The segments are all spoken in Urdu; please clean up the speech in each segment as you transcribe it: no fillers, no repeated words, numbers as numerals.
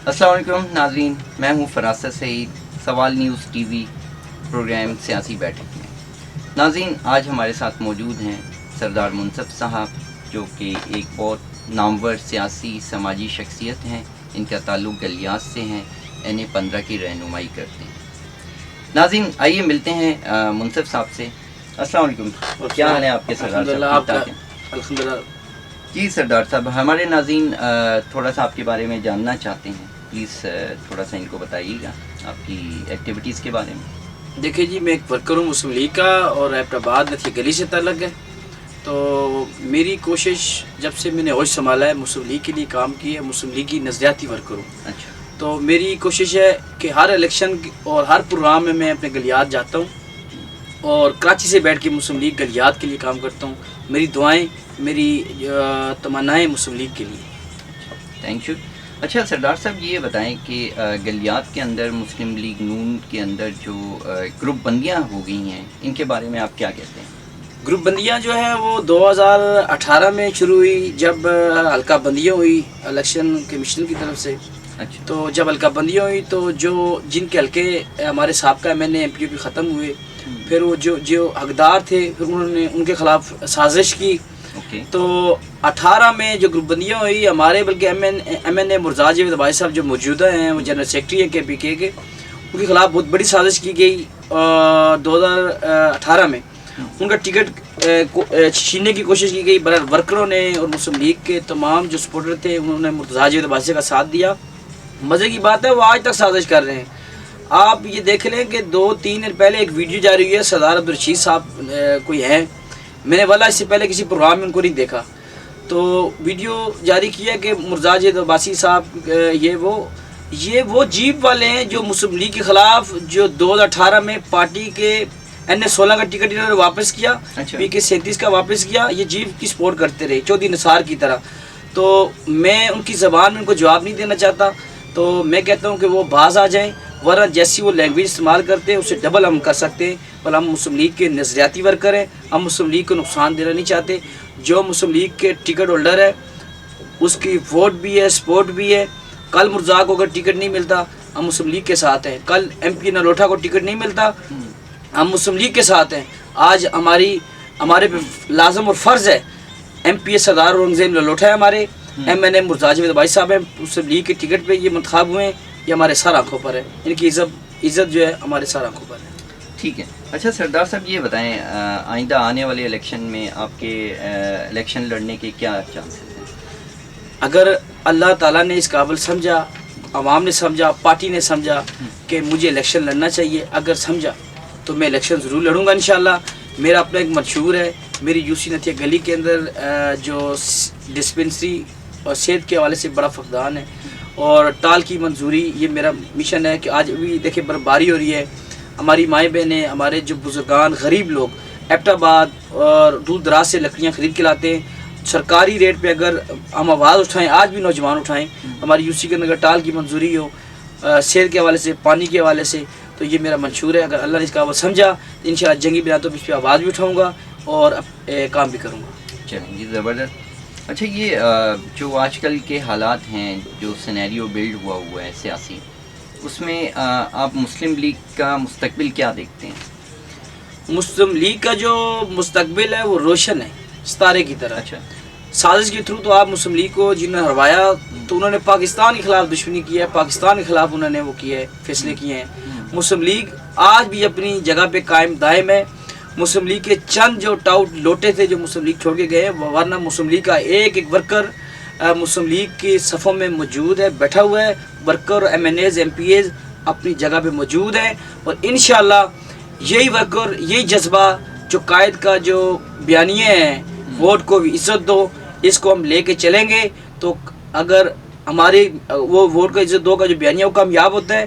السلام علیکم ناظرین، میں ہوں فراست سعید، سوال نیوز ٹی وی پروگرام سیاسی بیٹھک میں۔ ناظرین، آج ہمارے ساتھ موجود ہیں سردار منصف صاحب، جو کہ ایک بہت نامور سیاسی سماجی شخصیت ہیں۔ ان کا تعلق گلیات سے ہیں، NA-15 کی رہنمائی کرتے ہیں۔ ناظرین، آئیے ملتے ہیں منصف صاحب سے۔ السلام علیکم، کیا حال ہے آپ کے سردار صاحب؟ ٹھیک ٹھاک ہیں؟ الحمدللہ۔ جی سردار صاحب، ہمارے ناظرین تھوڑا سا آپ کے بارے میں جاننا چاہتے ہیں، پلیز تھوڑا سا ان کو بتائیے گا آپ کی ایکٹیویٹیز کے بارے میں۔ دیکھیں جی، میں ایک ورکر ہوں مسلم لیگ کا، اور ایبٹ آباد نتھی گلی سے تعلق ہے۔ تو میری کوشش جب سے میں نے ہوش سنبھالا ہے، مسلم لیگ کے لیے کام کی ہے، مسلم لیگ کی نظریاتی ورکر ہوں۔ اچھا، تو میری کوشش ہے کہ ہر الیکشن اور ہر پروگرام میں اپنے گلیات جاتا ہوں، اور کراچی سے بیٹھ کے مسلم لیگ گلیات کے لیے کام کرتا ہوں۔ میری دعائیں، میری تمنائیں مسلم لیگ کے لیے۔ Thank you. اچھا سردار صاحب، یہ بتائیں کہ گلیات کے اندر مسلم لیگ نون کے اندر جو گروپ بندیاں ہو گئی ہیں، ان کے بارے میں آپ کیا کہتے ہیں؟ گروپ بندیاں جو ہیں وہ 2018 میں شروع ہوئی، جب حلقہ بندیاں ہوئی الیکشن کمیشن کی طرف سے۔ اچھا، تو جب حلقہ بندیاں ہوئی تو جن کے حلقے ہمارے سابقہ MNA MP بھی ختم ہوئے، پھر وہ جو حقدار تھے، پھر انہوں نے ان کے خلاف سازش کی۔ اوکے، تو 18 میں جو گروپ بندیاں ہوئی، ہمارے بلکہ MNA مرزا جاوید عباسی صاحب جو موجودہ ہیں، وہ جنرل سیکرٹری ہیں KPK کے، ان کے خلاف بہت بڑی سازش کی گئی 2018 میں۔ ان کا ٹکٹ چھیننے کی کوشش کی گئی، برائے ورکروں نے اور مسلم لیگ کے تمام جو سپورٹر تھے، انہوں نے مرتضیٰ جاوید عباسی کا ساتھ دیا۔ مزے کی بات ہے، وہ آج تک سازش کر رہے ہیں۔ آپ یہ دیکھ لیں کہ 2-3 دن پہلے ایک ویڈیو جاری ہوئی ہے، سردار عبدالرشید صاحب کوئی ہیں، میں نے والا اس سے پہلے کسی پروگرام میں ان کو نہیں دیکھا، تو ویڈیو جاری کیا کہ مرتضیٰ جاوید عباسی صاحب یہ وہ جیپ والے ہیں جو مسلم لیگ کے خلاف جو 2018 میں پارٹی کے NA-16 کا ٹکٹ انہوں نے واپس کیا، PK 37 کا واپس کیا، یہ جیپ کی سپورٹ کرتے رہے چودھری نثار کی طرح۔ تو میں ان کی زبان میں ان کو جواب نہیں دینا چاہتا، تو میں کہتا ہوں کہ وہ باز آ جائیں، ورنہ جیسی وہ لینگویج استعمال کرتے ہیں اسے ڈبل ہم کر سکتے ہیں۔ پر ہم مسلم لیگ کے نظریاتی ورکر ہیں، ہم مسلم لیگ کو نقصان دینا نہیں چاہتے۔ جو مسلم لیگ کے ٹکٹ ہولڈر ہے اس کی ووٹ بھی ہے، سپورٹ بھی ہے۔ کل مرزا کو اگر ٹکٹ نہیں ملتا، ہم مسلم لیگ کے ساتھ ہیں۔ کل MP نلوٹھا کو ٹکٹ نہیں ملتا، ہم مسلم لیگ کے ساتھ ہیں۔ آج ہمارے پہ لازم اور فرض ہے، MP سردار اورنگزیب نلوٹھا ہے، ہمارے MNA مرتضیٰ جاوید عباسی صاحب ہیں، مسلم لیگ کے ٹکٹ پہ یہ منتخب ہوئے ہیں، یہ ہمارے سر آنکھوں پر ہے، ان کی عزت جو ہے ہمارے سر آنکھوں پر ہے۔ ٹھیک ہے۔ اچھا سردار صاحب، یہ بتائیں آئندہ آنے والے الیکشن میں آپ کے الیکشن لڑنے کے کیا چانسز ہیں؟ اگر اللہ تعالیٰ نے اس قابل سمجھا، عوام نے سمجھا، پارٹی نے سمجھا کہ مجھے الیکشن لڑنا چاہیے، اگر سمجھا تو میں الیکشن ضرور لڑوں گا انشاءاللہ۔ میرا اپنا ایک منشور ہے، میری UC نتھیا گلی کے اندر جو ڈسپنسری اور صحت کے حوالے سے بڑا فقدان ہے، اور ٹال کی منظوری، یہ میرا مشن ہے کہ آج بھی دیکھیں برفباری ہو رہی ہے، ہماری مائیں بہنیں، ہمارے جو بزرگان، غریب لوگ ایبٹ آباد اور دور دراز سے لکڑیاں خرید کے لاتے ہیں، سرکاری ریٹ پہ اگر ہم آواز اٹھائیں، آج بھی نوجوان اٹھائیں، ہماری UC کے اندر ٹال کی منظوری ہو، صحت کے حوالے سے، پانی کے حوالے سے، تو یہ میرا منشور ہے۔ اگر اللہ نے اس کا سمجھا تو انشاءاللہ جنگی بنیادوں پہ اس پہ آواز بھی اٹھاؤں گا اور کام بھی کروں گا۔ چلیں جی، زبردست۔ اچھا، یہ جو آج کل کے حالات ہیں، جو سینیریو بلڈ ہوا ہے سیاسی، اس میں آپ مسلم لیگ کا مستقبل کیا دیکھتے ہیں؟ مسلم لیگ کا جو مستقبل ہے وہ روشن ہے، ستارے کی طرح۔ اچھا، سازش کے تھرو تو آپ مسلم لیگ کو جنہوں نے ہروایا، تو انہوں نے پاکستان کے خلاف دشمنی کی ہے، پاکستان کے خلاف انہوں نے وہ کیے ہے، فیصلے کیے ہیں۔ مسلم لیگ آج بھی اپنی جگہ پہ قائم دائم ہے۔ مسلم لیگ کے چند جو ٹاؤٹ لوٹے تھے جو مسلم لیگ چھوڑ کے گئے ہیں، ورنہ مسلم لیگ کا ایک ورکر مسلم لیگ کی صفوں میں موجود ہے، بیٹھا ہوا ہے۔ ورکر، MNAs MPAs اپنی جگہ پہ موجود ہیں، اور انشاءاللہ یہی ورکر، یہی جذبہ جو قائد کا جو بیانیے ہیں، ووٹ کو بھی عزت دو، اس کو ہم لے کے چلیں گے، تو اگر ہماری وہ ووٹ کا عزت دو کا جو بیانیہ وہ کامیاب ہوتا ہے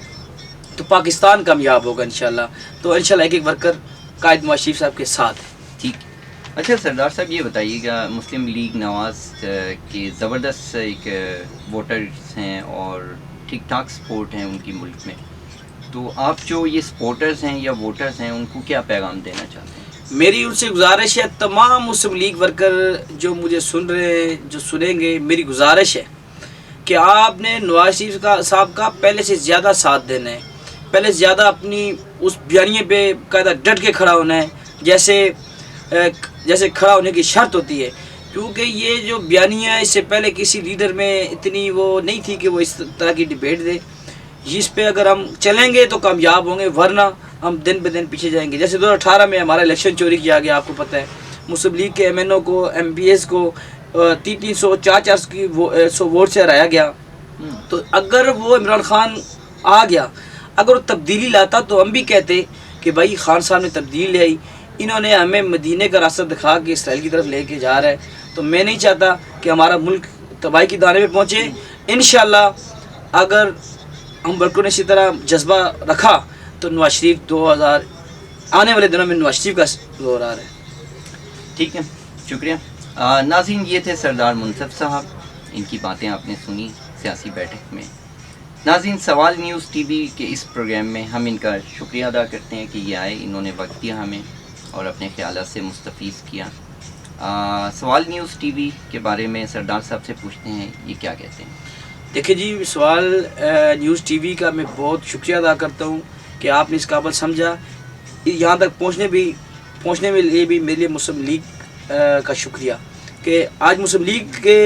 تو پاکستان کامیاب ہوگا انشاءاللہ۔ تو انشاءاللہ ایک ورکر قائد نواز شریف صاحب کے ساتھ ہے۔ ٹھیک۔ اچھا سردار صاحب، یہ بتائیے گا، مسلم لیگ نواز کے زبردست ایک ووٹرز ہیں اور ٹھیک ٹھاک سپورٹ ہیں ان کی ملک میں، تو آپ جو یہ سپورٹرز ہیں یا ووٹرز ہیں، ان کو کیا پیغام دینا چاہتے ہیں؟ میری ان سے گزارش ہے، تمام مسلم لیگ ورکر جو مجھے سن رہے ہیں، جو سنیں گے، میری گزارش ہے کہ آپ نے نواز شریف صاحب کا پہلے سے زیادہ ساتھ دینا ہے، پہلے سے زیادہ اپنی اس بیانیے پہ قاعدہ ڈٹ کے کھڑا ہونا ہے، جیسے کھڑا ہونے کی شرط ہوتی ہے، کیونکہ یہ جو بیانیہ ہے اس سے پہلے کسی لیڈر میں اتنی وہ نہیں تھی کہ وہ اس طرح کی ڈبیٹ دے. اس پہ اگر ہم چلیں گے تو کامیاب ہوں گے، ورنہ ہم دن بہ دن پیچھے جائیں گے. جیسے 2018 میں ہمارا الیکشن چوری کیا گیا، آپ کو پتہ ہے، مسلم لیگ کے MNO کو MP S کو 300 400 ووٹ سے ہرایا گیا. تو اگر وہ عمران خان آ گیا، اگر وہ تبدیلی لاتا تو ہم بھی کہتے کہ بھائی خان صاحب نے تبدیلی لے آئی، انہوں نے ہمیں مدینے کا راستہ دکھا کے اسرائیل کی طرف لے کے جا رہا ہے. تو میں نہیں چاہتا کہ ہمارا ملک تباہی کی دانے پہ پہنچے. انشاءاللہ اگر ہم ورکروں نے اسی طرح جذبہ رکھا تو نواز شریف آنے والے دنوں میں نواز شریف کا دور آ رہا ہے. ٹھیک ہے، شکریہ. ناظرین، یہ تھے سردار منصف صاحب، ان کی باتیں آپ نے سنی سیاسی بیٹھک میں. ناظرین، سوال نیوز ٹی وی کے اس پروگرام میں ہم ان کا شکریہ ادا کرتے ہیں کہ یہ آئے، انہوں نے وقت دیا ہمیں اور اپنے خیالات سے مستفیض کیا. سوال نیوز ٹی وی کے بارے میں سردار صاحب سے پوچھتے ہیں، یہ کیا کہتے ہیں؟ دیکھیں جی، سوال نیوز ٹی وی کا میں بہت شکریہ ادا کرتا ہوں کہ آپ نے اس قابل سمجھا. یہاں تک پہنچنے میں لیے بھی میرے لیے مسلم لیگ کا شکریہ کہ آج مسلم لیگ کے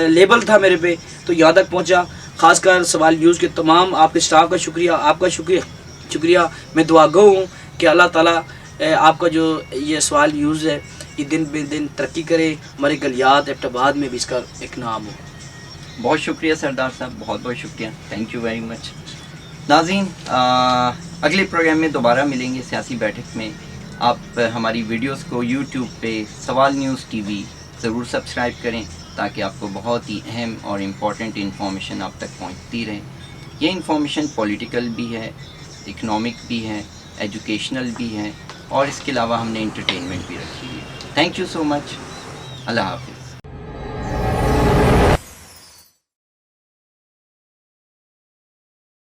لیبل تھا میرے پہ تو یہاں تک پہنچا. خاص کر سوال نیوز کے تمام آپ کے اسٹاف کا شکریہ، آپ کا شکریہ. میں دعا گو ہوں کہ اللہ تعالیٰ آپ کا جو یہ سوال نیوز ہے یہ دن بہ دن ترقی کرے، ہمارے گلیات ایبٹ آباد میں بھی اس کا ایک نام ہو. بہت شکریہ سردار صاحب، بہت بہت شکریہ. Thank you very much. ناظرین، اگلے پروگرام میں دوبارہ ملیں گے سیاسی بیٹھک میں. آپ ہماری ویڈیوز کو یوٹیوب پہ سوال نیوز ٹی وی ضرور سبسکرائب کریں تاکہ آپ کو بہت ہی اہم اور امپورٹنٹ انفارمیشن آپ تک پہنچتی رہے. یہ انفارمیشن پولیٹیکل بھی ہے، اکنامک بھی ہے، ایجوکیشنل بھی ہے، اور اس کے علاوہ ہم نے انٹرٹینمنٹ بھی رکھی ہے. تھینک یو سو مچ. اللہ حافظ.